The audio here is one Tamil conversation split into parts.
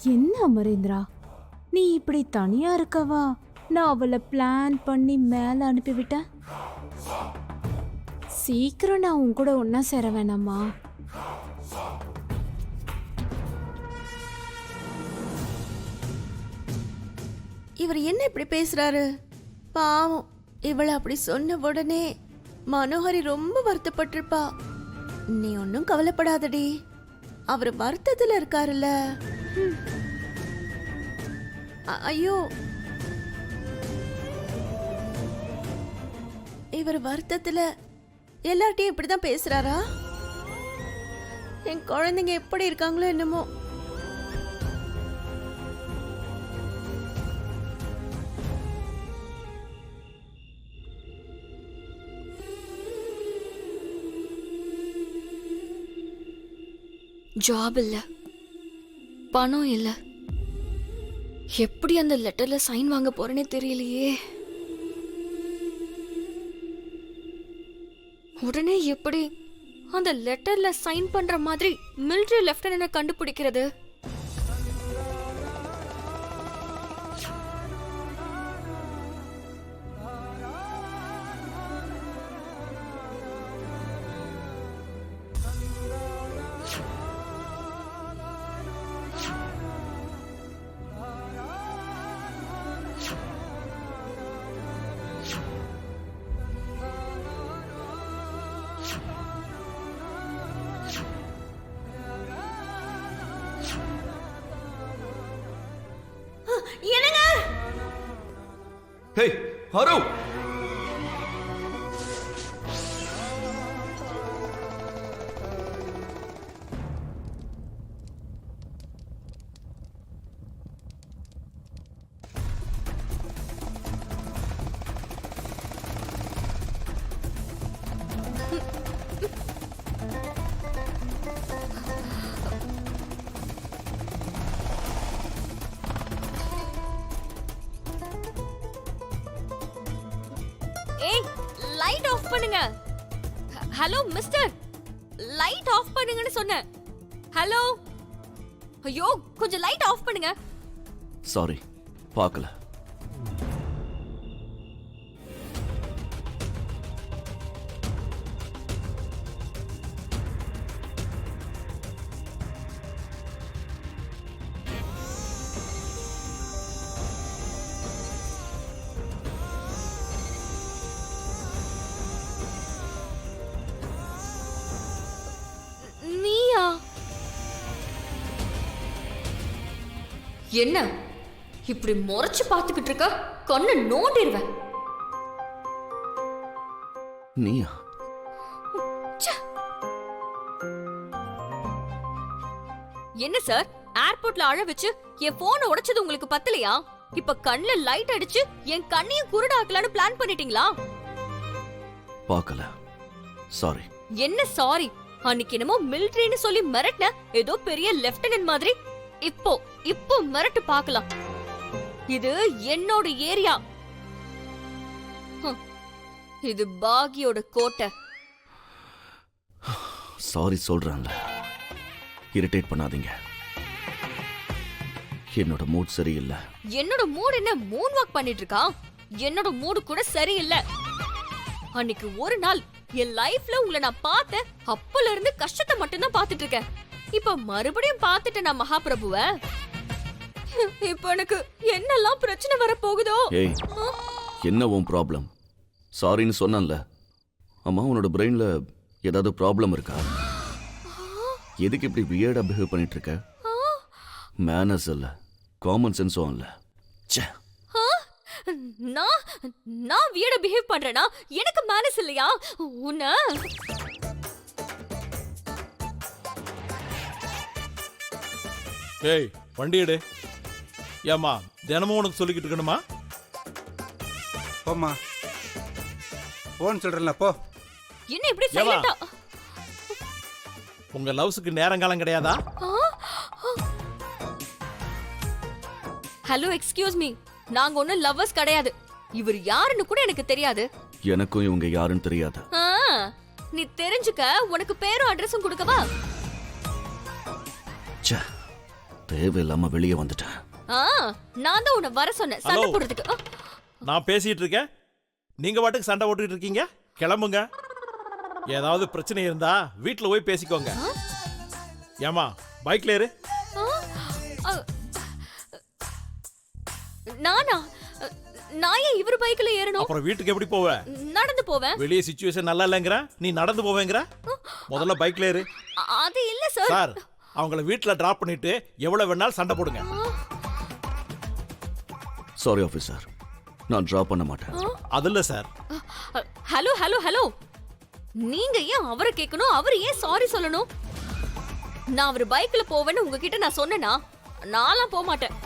என்ன அமரேந்திரா, நீ இப்படி தனியா இருக்கவா நான் அவளை பிளான் பண்ணி மேல அனுப்பிவிட்டேன். சீக்கிரம் நான் உன் கூட ஒன்னா சேர வேணாமா? இவர் என்ன இப்படி பேசுறாரு? பாவம், இவளை அப்படி சொன்ன உடனே மனோஹரி ரொம்ப வருத்தப்பட்டிருப்பா. நீ ஒன்னும் கவலைப்படாதடி, அவர் வருத்தத்துல இருக்காருல்ல. ஐயோ, இவர் வருத்தத்துல எல்லார்ட்டையும் இப்படிதான் பேசுறாரா? என் குழந்தைங்க எப்படி இருக்காங்களோ என்னமோ. ஜாப் இல்ல, பணம் இல்ல, எப்படி அந்த லெட்டர்ல சைன் வாங்க போறேனே தெரியலையே. உடனே எப்படி அந்த லெட்டர்ல சைன் பண்ற மாதிரி மிலிட்டரி லெப்டினன்ட் கண்டுபிடிக்கிறது? என்னங்க? ஹே ஹரு, ஏய், லைட் ஆஃப் பண்ணுங்க. ஹலோ மிஸ்டர், லைட் ஆஃப் பண்ணுங்கன்னு சொன்னேன். ஹலோ, ஐயோ கொஞ்சம் லைட் ஆஃப் பண்ணுங்க. சாரி, பார்க்கல. நீயா? என்ன இப்படி முறைச்சு பார்த்துக்கிட்டு இருக்க? கண்ணு நோண்டிடுவேன். நீயா? என்ன சார், ஏர்போர்ட்ல அழ வச்சு என் போனை உடைச்சது உங்களுக்கு பத்தலையா? இப்ப கண்ணுல லைட் அடிச்சு என் கண்ணையும் குருடாக்கலான்னு பிளான் பண்ணிட்டீங்களா? பார்க்கல, சாரி. என்ன சாரி? அன்னைக்கு என்னமோ மிலிட்டரின்னு சொல்லி மிரட்டின, ஏதோ பெரிய லெப்டினன்ட் மாதிரி. இப்போ மிரட்டு பார்க்கலாம். இது என்னோட ஏரியா. இது பாகியோட கோட்டை. சாரி சொல்றேன்ல, இரிட்டேட் பண்ணாதீங்க. என்னோட மூட் சரியில்லை. என்னோட மூட் என்ன மூன் வாக் பண்ணிட்டு இருக்கா? என்னோட மூடு கூட சரியில்லை. அன்னைக்கு ஒரு நாள் என் லைஃப்ல உங்களை நான் பார்த்தேன், அப்பல இருந்து கஷ்டத்தை மட்டும் தான் பார்த்துட்டு இருக்கேன். இப்ப மறுபடியும் பார்த்துட்டு நான் மகாபிரபுவ. இப்ப எனக்கு என்னெல்லாம் பிரச்சனை வர போகுதோ. ஏய், என்ன உன் ப்ராப்ளம்? சாரின்னு சொன்னேன்ல. அம்மா, உன்னோட பிரெயின்ல ஏதாவது ப்ராப்ளம் இருக்கா? எதுக்கு இப்படி வியர்டா பிஹேவ் பண்ணிட்டு இருக்க? மேனர்ஸ் இல்ல, காமன் சென்ஸும் இல்ல. ச்சே, நான் வியர்டா பிஹேவ் பண்றேனா? எனக்கு மேனஸ் இல்லையா? உன்ன ஏய், வண்டி எடு. ஏம்மா, தினமும் உனக்கு சொல்லிக்கிட்டு இருக்கணுமா? போம்மா, போன்னு சொல்றேன்ல, போ. என்ன இப்படி சைலண்டா? உங்க லவ்ஸுக்கு நேரங்காலம் கிடையாதா? ஹலோ, எக்ஸ்கியூஸ் மீ, நாங்க ஒன்னும் லவ்வர்ஸ் கிடையாது. இவர் யாருன்னு கூட எனக்கு தெரியாது. எனக்கும் இவங்க யாருன்னு தெரியாது. நீ தெரிஞ்சுக்க உனக்கு பேரும் அட்ரஸும் கொடுக்கவா? ச்சே, தேவையில்லாம வெளியே வந்துட்டேன். ஆ, நான் தான் உன்னை வர சொன்னேன் சண்டை ஹலோ. போடுறதுக்கு. நான் பேசிட்டு இருக்கேன், நீங்க பாட்டுக்கு சண்டை போட்டுட்டு இருக்கீங்க. கிளம்புங்க. ஏதாவது பிரச்சனை இருந்தா வீட்டுல போய் பேசிக்கோங்க. ஏமா பைக்ல ஏறு. ஆ, நானா? நான் ஏன் இவர் பைக்ல ஏறணும்? அப்புறம் வீட்டுக்கு எப்படி போவ? நடந்து போவேன். வெளியே சிச்சுவேஷன் நல்லா இல்லைங்கிற, நீ நடந்து போவேங்கிற. முதல்ல பைக்ல ஏறு. அது இல்ல சார். சார், அவங்கள வீட்டுல டிராப் பண்ணிட்டு எவ்வளவு வேணாலும் சண்டை போடுங்க. சாரி ஆஃபீஸர், நான் ட்ராப் பண்ண மாட்டேன். அது இல்ல சார். ஹலோ ஹலோ ஹலோ, நீங்க ஏன் அவரை கேட்கணும்? அவர் ஏன் சாரி சொல்லணும்? நான் அவர் பைக்ல போவேன்னு உங்ககிட்ட நான் சொன்னேனா? நான்லாம் போக மாட்டேன்.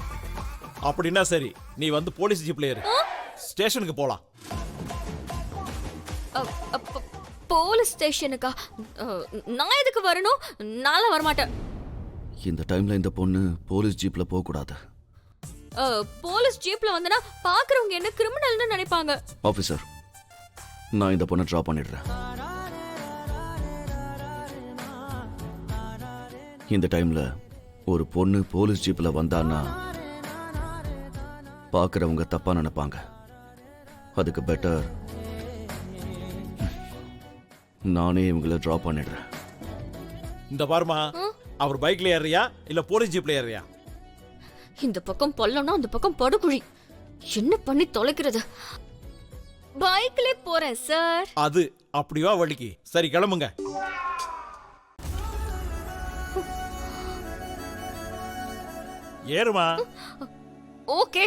அப்படின்னா சரி, நீ வந்து போலீஸ் ஜீப்ல ஏறு. ஸ்டேஷனுக்கு போலாம். போலீஸ் ஸ்டேஷனுக்கா? நான் எதுக்கு வரணும்? நான்லாம் வரமாட்டேன். இந்த டைம்ல இந்த பொண்ணு போலீஸ் ஜீப்ல போக கூடாது. போலீஸ் ஜீப்ல வந்தனா பாக்குறவங்க என்ன கிரிமினல்னு நினைப்பாங்க. ஆஃபீஸர், நான் இந்த பொண்ணை ட்ராப் பண்ணிடுறேன். இந்த டைம்ல ஒரு பொண்ணு போலீஸ் ஜீப்ல வந்தான்னா பார்க்கறவங்க தப்பா நினைப்பாங்க. அதுக்கு பெட்டர் நானே இவங்கள ட்ராப் பண்ணிடுறேன். இந்த பாருமா, அவர் பைக்ல ஏறியா இல்ல போலீஸ் ஜீப்ல ஏறியா? இந்த பக்கம் பள்ளம்னா அந்த பக்கம் படுகுழி. என்ன பண்ணி தொலைக்கிறது? பைக்ல போறேன் சார். அது அப்படிவா வழிக்கு. சரி கிளம்புங்க. ஏறுமா. Okay,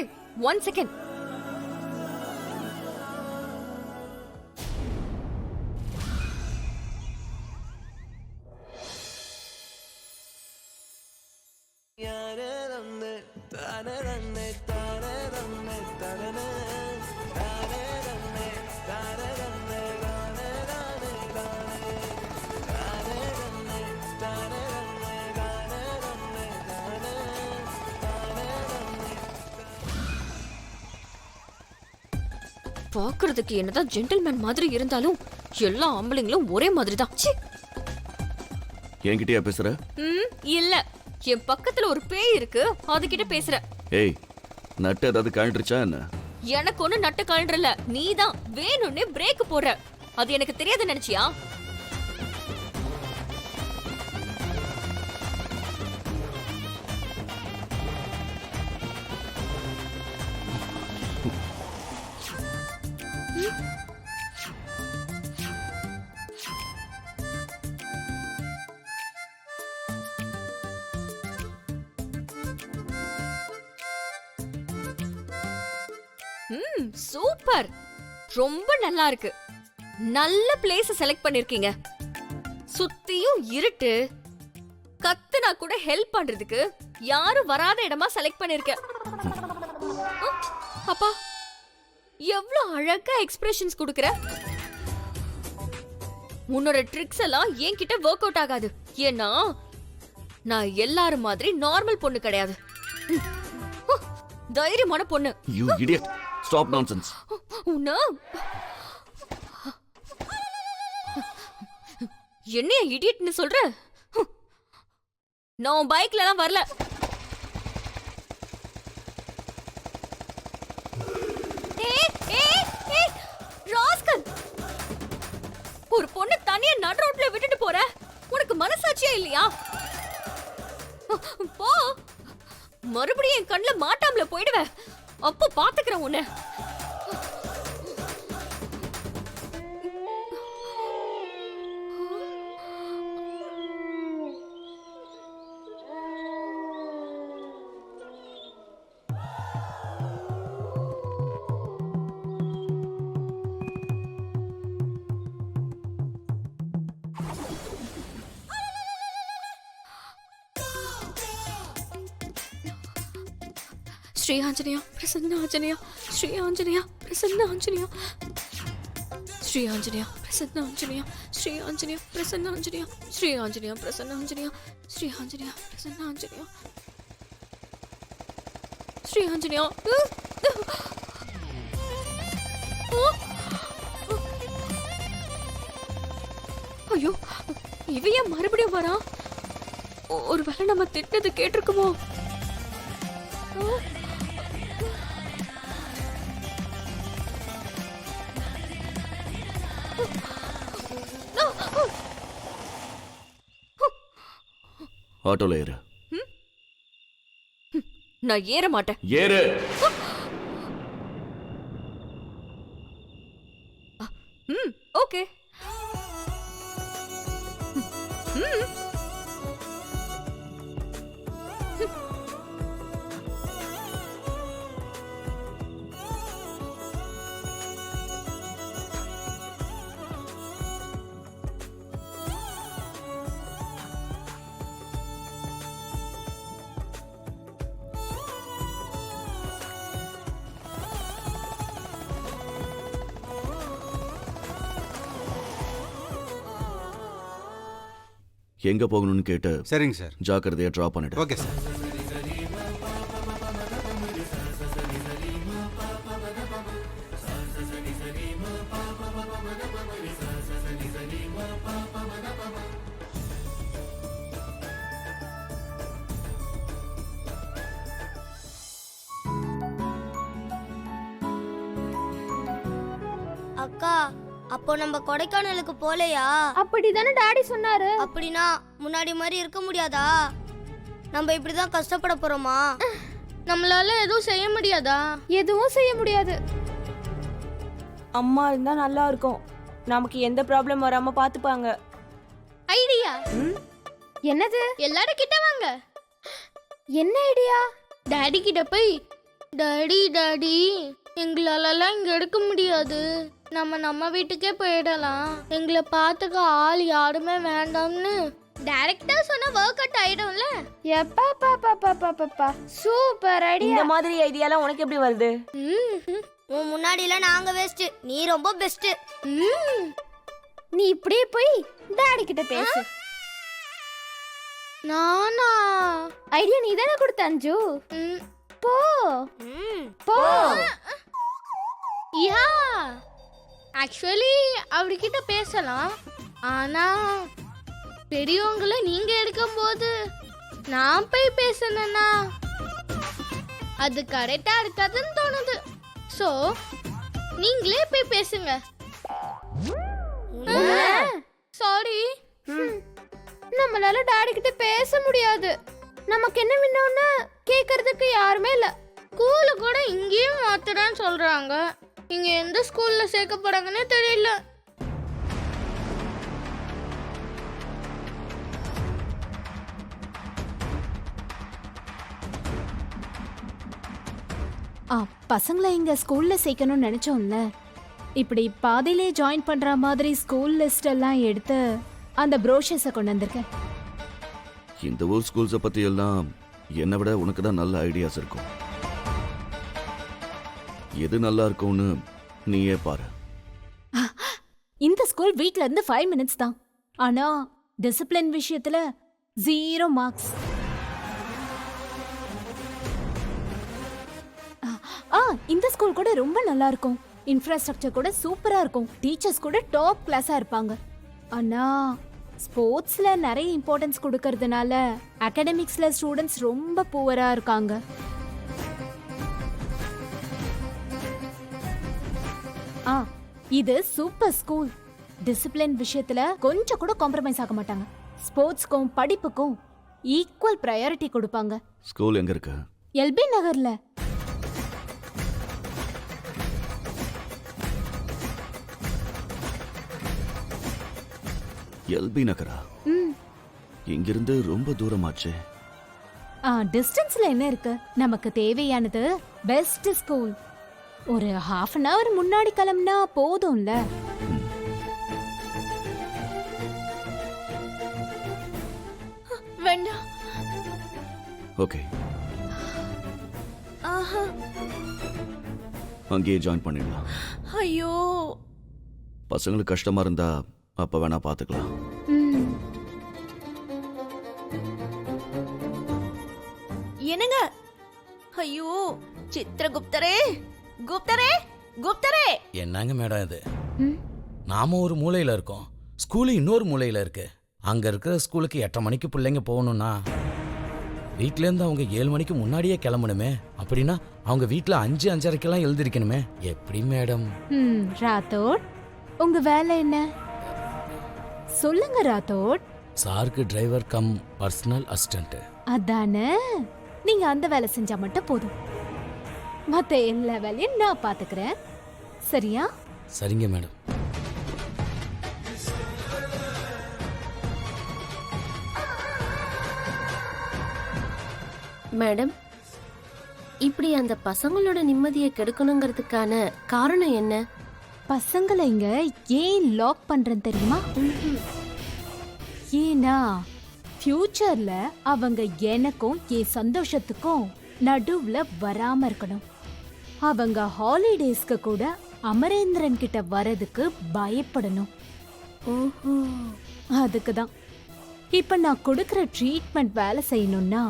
1 second. பாக்குறதுக்கு என்னதான் ஜென்டில்மேன் மாதிரி இருந்தாலும் எல்லா ஆம்பளைங்களும் ஒரே மாதிரி தான். என்கிட்டயா பேசுற? இல்ல, என் பக்கத்துல ஒரு பேய் இருக்கு, அதுகிட்ட பேசுற. ஏய், நட்டு ஏதாவது கழண்டுருச்சா என்ன? எனக்கு ஒண்ணு நட்டு கழன்றல, நீதான் வேணும்னே பிரேக் போடுற. அது எனக்கு தெரியாது நினைச்சியா? சூப்பர், ரொம்ப நல்லா இருக்கு. நல்ல பிளேஸ் செலக்ட் பண்ணிருக்கீங்க. சுத்தியும் இருட்டு, கத்துனா கூட ஹெல்ப் பண்றதுக்கு யாரும் வராத இடமா செலக்ட் பண்ணிருக்க. அப்பா, எவ்வளவு அழகா எக்ஸ்பிரஷன்ஸ் கொடுக்கற. உன்னோட ட்ரிக்ஸ் எல்லாம் என்கிட்ட ஒர்க் அவுட் ஆகாது. ஏன்னா நான் எல்லாரும் மாதிரி நார்மல் பொண்ணு கிடையாது. தைரியமான பொண்ணு. You idiot. Stop nonsense. உன்னா என்னைய இடியட்னு சொல்ற? நான் பைக்ல எல்லாம் வரல. ராஸ்கல், ஒரு பொண்ணு தனியா நடு ரோட்ல விட்டுட்டு போற, உனக்கு மனசாட்சியே இல்லையா? போ, மறுபடியும் என் கண்ணுல மாட்டாமல போயிடுவ. அப்போ பாத்துக்கிறேன் உன்னை. श्री आंजनेय प्रसन्न आंजनेय, श्री आंजनेय प्रसन्न आंजनेय, श्री आंजनेय प्रसन्न आंजनेय, श्री आंजनेय प्रसन्न आंजनेय, श्री आंजनेय प्रसन्न आंजनेय, श्री आंजनेय प्रसन्न आंजनेय, श्री आंजनेय. ஐயோ, இவ ஏன் மறுபடியும் வரா? ஒருவேளை நம்ம திட்டது கேட்டிருக்குமோ? ஆட்டோல ஏறு. நான் ஏற மாட்டேன். ஏறு. ஓகே. எங்க போகணும்னு கேட்டு சரிங்க சார். ஜாக்கிரதையா டிராப் பண்ணிடு. Okay sir. அக்கா, அப்போ நம்ம கொடைக்கானலுக்கு போலையா? அப்படிதானே டாடி சொன்னாரு. அப்படின்னா முன்னாடி மாதிரி இருக்க முடியாதா? நம்ம இப்படிதான் கஷ்டப்பட போறோமா? நம்மளால எதுவும் செய்ய முடியாதா? எதுவும் செய்ய முடியாது. அம்மா இருந்தா நல்லா இருக்கும். நமக்கு எந்த ப்ராப்ளம் வராம பாத்துப்பாங்க. ஐடியா. என்னது? எல்லாரும் கிட்ட வாங்க. என்ன ஐடியா? டாடி கிட்ட போய், டாடி டாடி எங்களாலலாம் இங்க எடுக்க முடியாது, நம்ம வீட்டுக்கே போயிடலாம், எங்களை பார்த்துக்க ஆள் யாருமே வேண்டாம்னு டைரக்டா சொன்னா ஒர்க் அவுட் ஆயிடும்ல. எப்பா பாப்பா பாப்பா பாப்பா சூப்பர் ஐடியா. இந்த மாதிரி ஐடியாலாம் உனக்கு எப்படி வருது? உன் முன்னாடில நாங்க வேஸ்ட், நீ ரொம்ப பெஸ்ட். நீ இப்படியே போய் டாடி கிட்ட பேசு. நானா? ஐடியா நீ தானே கொடுத்த அஞ்சு. போ போ. யா, ஆக்சுவலி அவர்கிட்ட பேசலாம், ஆனா பெரியவங்களை நீங்க எடுக்கும்போது நான் போய் பேசணும்னா அது கரெக்டா இருக்காதுன்னு தோணுது. சோ நீங்களே போய் பேசுங்க. சாரி. நம்மளால டாடி கிட்ட பேச முடியாது. நமக்கு என்ன வேணும்னு கேக்குறதுக்கு யாருமே இல்ல. ஸ்கூலு கூட இங்கேயும் மாத்துறேன்னு சொல்றாங்க. இங்க எந்த ஸ்கூல்ல சேர்க்க போறாங்கன்னே தெரியல. பசங்களை இங்க ஸ்கூல்ல சேர்க்கணும்னு நினைச்சோம்ல. இப்படி பாதியிலே ஜாயின் பண்ற மாதிரி ஸ்கூல் லிஸ்ட் எல்லாம் எடுத்து அந்த ப்ரோஷர்ஸை கொண்டு வந்திருக்கேன். இந்த ஊர் ஸ்கூல்ஸை பத்தி எல்லாம் என்னை விட உனக்கு தான் நல்ல ஐடியாஸ் இருக்கும். எது நல்லா இருக்கும்னு நீயே பாரு. இந்த ஸ்கூல் வீட்ல இருந்து 5 மினிட்ஸ் தான். ஆனா டிசிப்ளின் விஷயத்துல 0 மார்க்ஸ். இந்த ஸ்கூல் கூட ரொம்ப நல்லா இருக்கும். இன்ஃப்ராஸ்ட்ரக்சர் கூட சூப்பரா இருக்கும். டீச்சர்ஸ் கூட டாப் கிளாஸா இருப்பாங்க. ஆனா ஸ்போர்ட்ஸ்ல நிறைய இம்பார்ட்டன்ஸ் கொடுக்கறதுனால அகாடமிக்ஸ்ல ஸ்டூடெண்ட்ஸ் ரொம்ப புவரா இருக்காங்க. இது சூப்பர் ஸ்கூல். டிசிப்ளின் விஷயத்துல கொஞ்சம் கூட காம்ப்ரமைஸ் ஆக மாட்டாங்க. ஸ்போர்ட்ஸ்க்கும் படிப்புக்கும் ஈக்குவல் ப்ரையாரிட்டி கொடுப்பாங்க. ஸ்கூல் எங்க இருக்கு? எல்பி நகர்ல. எல்பி நகரா? இங்கிருந்து ரொம்ப தூரமாச்சே. டிஸ்டன்ஸ்ல என்ன இருக்கு? நமக்கு தேவையானது பெஸ்ட் ஸ்கூல். ஒரு half an hour முன்னாடி கிளம்புனா போதும்ல. வேண்டாம். ஓகே, ஆஹா. அங்கேயே ஜாயின் பண்ணிடலாம். ஐயோ, பசங்களுக்கு கஷ்டமா இருந்தா அப்ப வேணா பாத்துக்கலாம். என்னங்க? ஐயோ, சித்திரகுப்தரே, குப்தரே, குப்தரே. என்னங்க மேடம் இது? நாம ஒரு மூலையில இருக்கோம், ஸ்கூலு இன்னொரு மூலையில இருக்கு. அங்கே இருக்கிற ஸ்கூலுக்கு 8:30 மணிக்கு பிள்ளைங்க போகணும்னா வீட்டிலேருந்து அவங்க 7 மணிக்கு முன்னாடியே கிளம்பணுமே. அப்படின்னா அவங்க வீட்டில் 5-5:30க்கெல்லாம் எழுந்திருக்கணுமே. எப்படி மேடம்? ராத்தோட், உங்க வேலை என்ன சொல்லுங்க ராத்தோட். சாருக்கு டிரைவர் கம் பர்சனல் அசிஸ்டன்ட். அதானே, நீங்க அந்த வேலை செஞ்சா மட்டும் போதும். மத்த எல்லா வேலையும் நான் பாத்துக்கிறேன், சரியா? சரிங்க மேடம். மேடம், இப்படி அந்த பசங்களோட நிம்மதியை கெடுக்கணுங்கிறதுக்கான காரணம் என்ன? பசங்களை இங்க ஏன் லாக் பண்றேன்னு தெரியுமா? ஏன்னா ஃபியூச்சர்ல அவங்க எனக்கும் என் சந்தோஷத்துக்கும் நடுவுல வராம இருக்கணும். அவங்க ஹாலிடேஸ்க்கு கூட அமரேந்திரன் கிட்ட வரதுக்கு பயப்படணும். ஓஹோ, அதுக்கு தான் இப்ப நான் கொடுக்கிற ட்ரீட்மெண்ட் வேலை செய்யணும்னா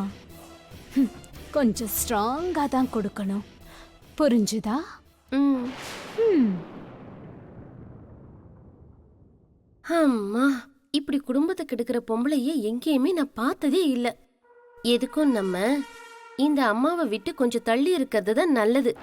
கொஞ்சம் ஸ்ட்ராங்கா தான் கொடுக்கணும். புரிஞ்சுதா? ம். அம்மா, இப்படி குடும்பத்தை கெடுக்கிற பொம்பளையே எங்கேயுமே நான் பார்த்ததே இல்லை. எதுக்கும் நம்ம இந்த அம்மாவை விட்டு கொஞ்சம் தள்ளி இருக்கிறது தான் நல்லது.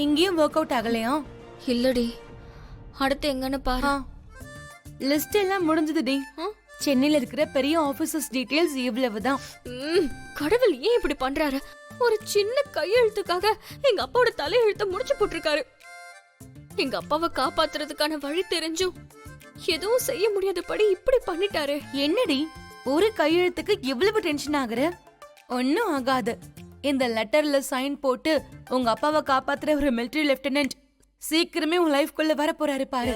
இங்கேயும் ஒர்க் அவுட் ஆகலையா? இல்லடி, அடுத்து எங்கன்னு பாரு. லிஸ்ட் எல்லாம் முடிஞ்சதுடி. சென்னையில இருக்கிற பெரிய ஆபீசர்ஸ் டீடைல்ஸ் இவ்வளவுதான். கடவுள் ஏன் இப்படி பண்றாரு? ஒரு சின்ன கையெழுத்துக்காக எங்க அப்பாவோட தலையெழுத்த முடிச்சு போட்டிருக்காரு. எங்க அப்பாவை காப்பாத்துறதுக்கான வழி தெரிஞ்சும் எதுவும் செய்ய முடியாதபடி இப்படி பண்ணிட்டாரு. என்னடி ஒரு கையெழுத்துக்கு இவ்வளவு டென்ஷன் ஆகுற? ஒன்னும் ஆகாது. இந்த லெட்டர்ல சைன் போட்டு உங்க அப்பாவை காப்பாத்துற ஒரு மிலிட்டரி லெப்டினன்ட் சீக்கிரமே உன் லைஃப்குள்ள வர போறாரு பாரு.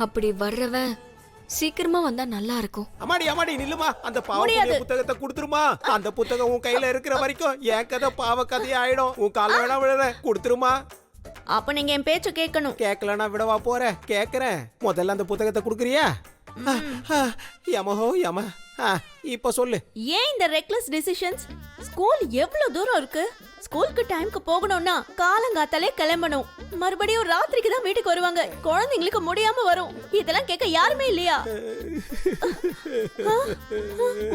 அப்படி வர்றவன் சீக்கிரமா வந்தா நல்லா இருக்கும். அம்மாடி அம்மாடி நில்லுமா, அந்த பாவ புத்தகத்தை கொடுத்துருமா. அந்த புத்தகம் உன் கையில இருக்கிற வரைக்கும் என் கதை பாவ கதையா ஆயிடும். உன் கால வேணா விடுற, கொடுத்துருமா. அப்ப நீங்க என் பேச்ச கேட்கணும். கேட்கலன்னா விடவா போற? கேக்குறேன். முதல்ல அந்த புத்தகத்தை கொடுக்குறியா? யமஹோ யம. இப்ப சொல்லு, ஏன் இந்த ரெக்லெஸ் டிசிஷன்ஸ்? ஸ்கூல் எவ்வளவு தூரம் இருக்கு? ஸ்கூலுக்கு டைம்க்கு போகணும்னா காலங்காத்தாலே கிளம்பணும். மறுபடியும் ராத்திரிக்கு தான் வீட்டுக்கு வருவாங்க. குழந்தைங்களுக்கு முடியாம வரும். இதெல்லாம் கேட்க யாருமே இல்லையா?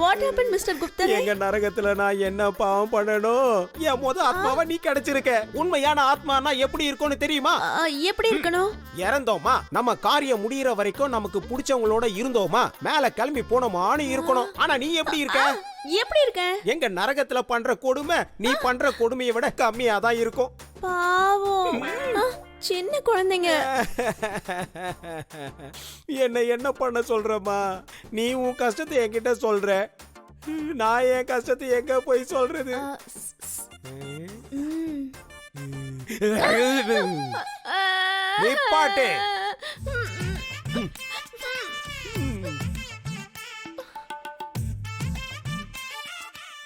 What happen mister Gupta? எங்க நரகத்துல நான் என்ன பாவம் பண்ணணும்? என் முத ஆத்மாவா நீ கிடைச்சிருக்க. உண்மையான ஆத்மானா எப்படி இருக்கும்னு தெரியுமா? எப்படி இருக்கணும்? இறந்தோமா, நம்ம காரியம் முடியற வரைக்கும் நமக்கு பிடிச்சவங்களோட இருந்தோமா, மேல கிளம்பி போனோமான்னு இருக்கணும். ஆனா நீ எப்படி இருக்க? எப்படி இருக்க? எங்க நரகத்துல பண்ற கொடுமை நீ பண்ற கொடுமையை விட கம்மியா தான் இருக்கும். பாவம், சின்ன குழந்தைங்க. என்ன பண்ண சொல்றமா? நீ உன் கஷ்டத்தை என்கிட்ட சொல்ற, நான் என் கஷ்டத்தை எங்க போய் சொல்றது? நிப்பாட்டு.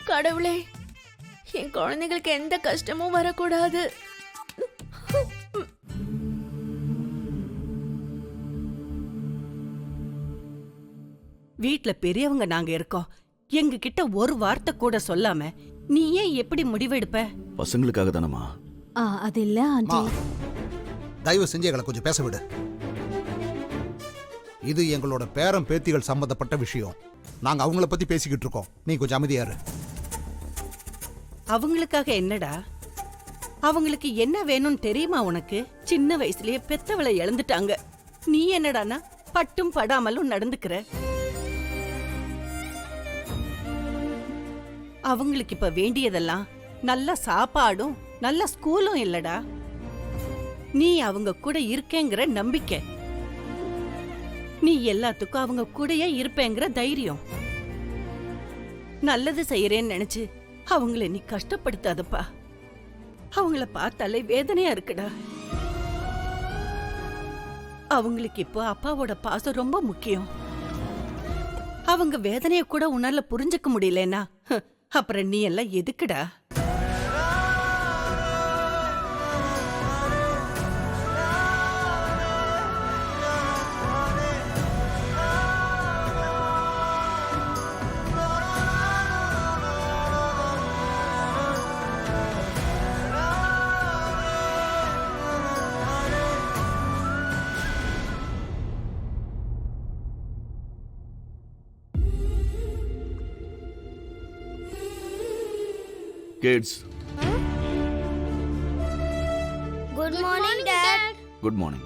கடவுளே, என் குழந்தைகளுக்கு எந்த கஷ்டமும் வரக்கூடாது. வீட்ல பெரியவங்க நாங்க இருக்கோம். எங்க கிட்ட ஒரு வார்த்தை கூட சொல்லாம நீ ஏன் எப்படி முடிவெடுப்ப? பசங்களுக்காக தானம்மா. அது இல்ல ஆண்டி. தயவு செஞ்சு எங்களை கொஞ்சம் பேச விடு. இது எங்களோட பேரம் பேத்திகள் சம்பந்தப்பட்ட விஷயம். நாங்க அவங்கள பத்தி பேசிக்கிட்டு இருக்கோம். நீ கொஞ்சம் அமைதியாரு. அவங்களுக்காக என்னடா? அவங்களுக்கு என்ன வேணும்னு தெரியுமா உனக்கு? சின்ன வயசுலயே பெத்தவளை இழந்துட்டாங்க. நீ என்னடானா பட்டும் படாமலும் நடந்துக்கிற. அவங்களுக்கு இப்ப வேண்டியதெல்லாம் நல்ல சாப்பாடும் நல்ல ஸ்கூலும் இல்லடா. நீ அவங்க கூட இருக்கேங்கிற நம்பிக்கை, நீ எல்லாத்துக்கும் அவங்க கூடயே இருப்பேங்கிற தைரியம். நல்லது செய்யறேன்னு நினைச்சு அவங்கள நீ கஷ்டப்படுத்தாதப்பா. அவங்கள பார்த்தாலே வேதனையா இருக்குடா. அவங்களுக்கு இப்போ அப்பாவோட பாசம் ரொம்ப முக்கியம். அவங்க வேதனைய கூட உன்னால புரிஞ்சுக்க முடியலன்னா அப்புறம் நீ எல்லாம் எதுக்குடா? Kids, good morning dot. Good morning.